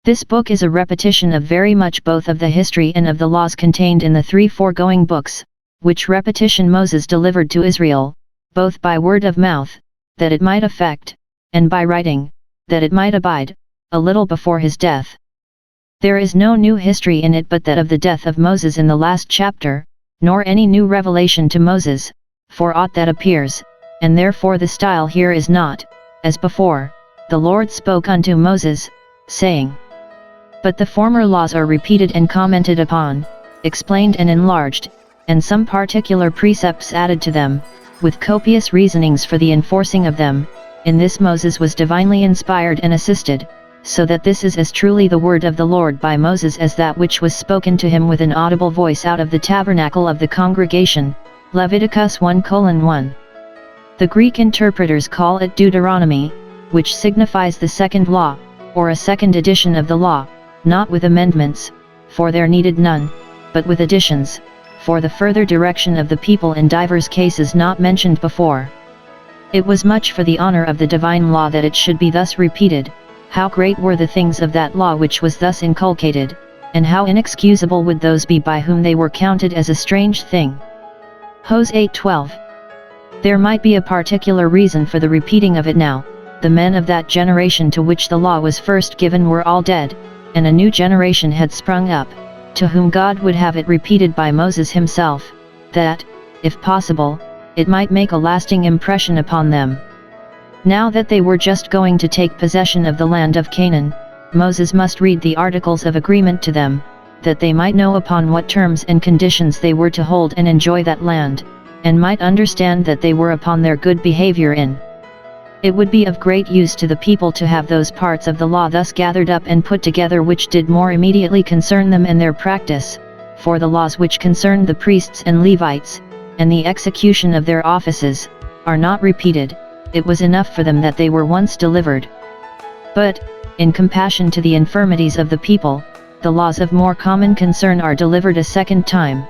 This book is a repetition of very much both of the history and of the laws contained in the 3 foregoing books, which repetition Moses delivered to Israel, both by word of mouth, that it might affect, and by writing, that it might abide, a little before his death. There is no new history in it but that of the death of Moses in the last chapter, nor any new revelation to Moses, for aught that appears, and therefore the style here is not, as before, the Lord spoke unto Moses, saying. But the former laws are repeated and commented upon, explained and enlarged, and some particular precepts added to them, with copious reasonings for the enforcing of them. In this Moses was divinely inspired and assisted, so that this is as truly the word of the Lord by Moses as that which was spoken to him with an audible voice out of the tabernacle of the congregation, Leviticus 1:1. The Greek interpreters call it Deuteronomy, which signifies the second law, or a second edition of the law, not with amendments, for there needed none, but with additions, for the further direction of the people in divers cases not mentioned before. It was much for the honor of the divine law that it should be thus repeated. How great were the things of that law which was thus inculcated, and how inexcusable would those be by whom they were counted as a strange thing. Hos 8:12. There might be a particular reason for the repeating of it now. The men of that generation to which the law was first given were all dead, and a new generation had sprung up, to whom God would have it repeated by Moses himself, that, if possible, it might make a lasting impression upon them. Now that they were just going to take possession of the land of Canaan, Moses must read the articles of agreement to them, that they might know upon what terms and conditions they were to hold and enjoy that land, and might understand that they were upon their good behavior in. It would be of great use to the people to have those parts of the law thus gathered up and put together which did more immediately concern them and their practice, for the laws which concerned the priests and Levites, and the execution of their offices, are not repeated. It was enough for them that they were once delivered. But, in compassion to the infirmities of the people, the laws of more common concern are delivered a second time.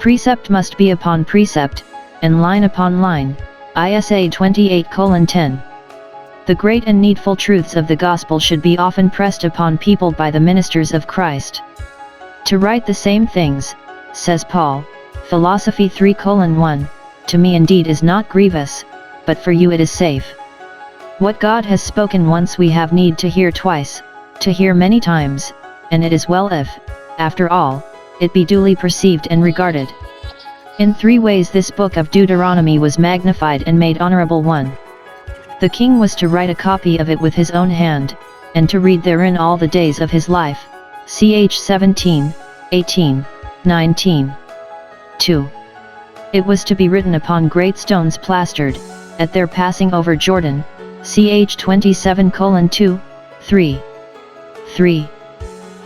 Precept must be upon precept, and line upon line. Isa 28:10. The great and needful truths of the gospel should be often pressed upon people by the ministers of Christ. To write the same things, says Paul, Philosophy 3:1, to me indeed is not grievous, but for you it is safe. What God has spoken once we have need to hear twice, to hear many times, and it is well if, after all, it be duly perceived and regarded. In 3 ways this book of Deuteronomy was magnified and made honorable. 1. The king was to write a copy of it with his own hand, and to read therein all the days of his life, ch. 17, 18, 19. 2. It was to be written upon great stones plastered, at their passing over Jordan, ch. 27:2, 3. 3.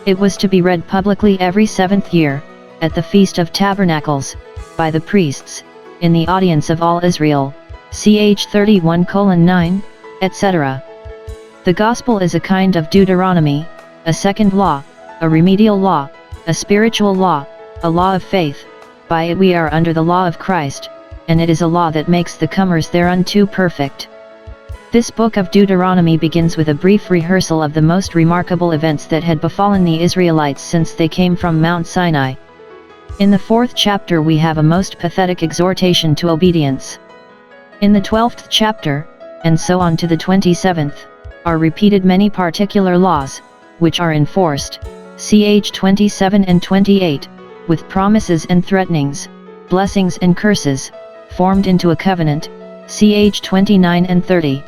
It was to be read publicly every 7th year, at the Feast of Tabernacles, by the priests, in the audience of all Israel, ch. 31:9, etc. The Gospel is a kind of Deuteronomy, a second law, a remedial law, a spiritual law, a law of faith. By it we are under the law of Christ, and it is a law that makes the comers thereunto perfect. This book of Deuteronomy begins with a brief rehearsal of the most remarkable events that had befallen the Israelites since they came from Mount Sinai. In the 4th chapter we have a most pathetic exhortation to obedience. In the 12th chapter, and so on to the 27th, are repeated many particular laws, which are enforced, ch. 27 and 28, with promises and threatenings, blessings and curses, formed into a covenant, ch. 29 and 30.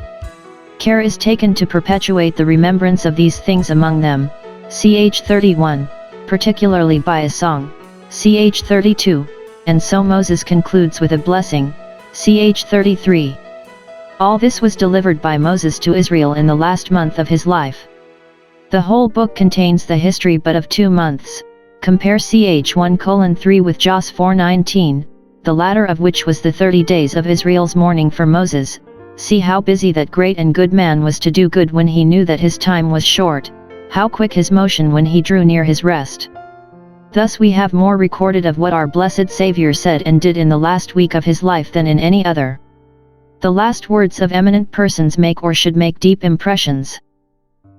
Care is taken to perpetuate the remembrance of these things among them, ch. 31, particularly by a song, ch. 32, and so Moses concludes with a blessing, ch. 33. All this was delivered by Moses to Israel in the last month of his life. The whole book contains the history but of 2 months, compare ch. 1:3 with Jos 4:19, the latter of which was the 30 days of Israel's mourning for Moses. See how busy that great and good man was to do good when he knew that his time was short, how quick his motion when he drew near his rest. Thus we have more recorded of what our blessed Saviour said and did in the last week of his life than in any other. The last words of eminent persons make or should make deep impressions.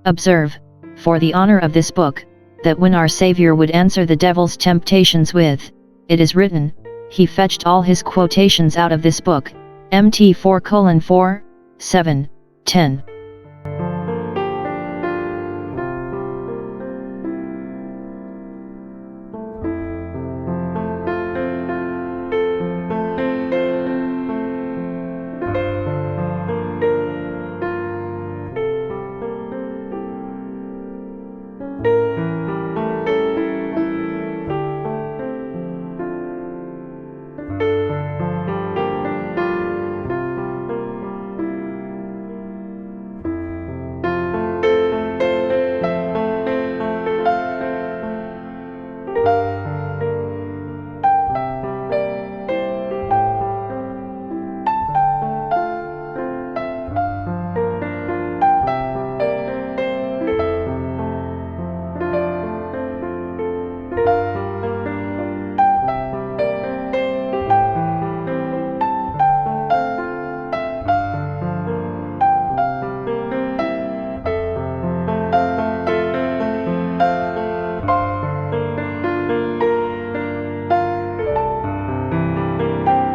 Observe, for the honor of this book, that when our Savior would answer the devil's temptations with, "It is written," he fetched all his quotations out of this book, Mt 4:4, 7, 10.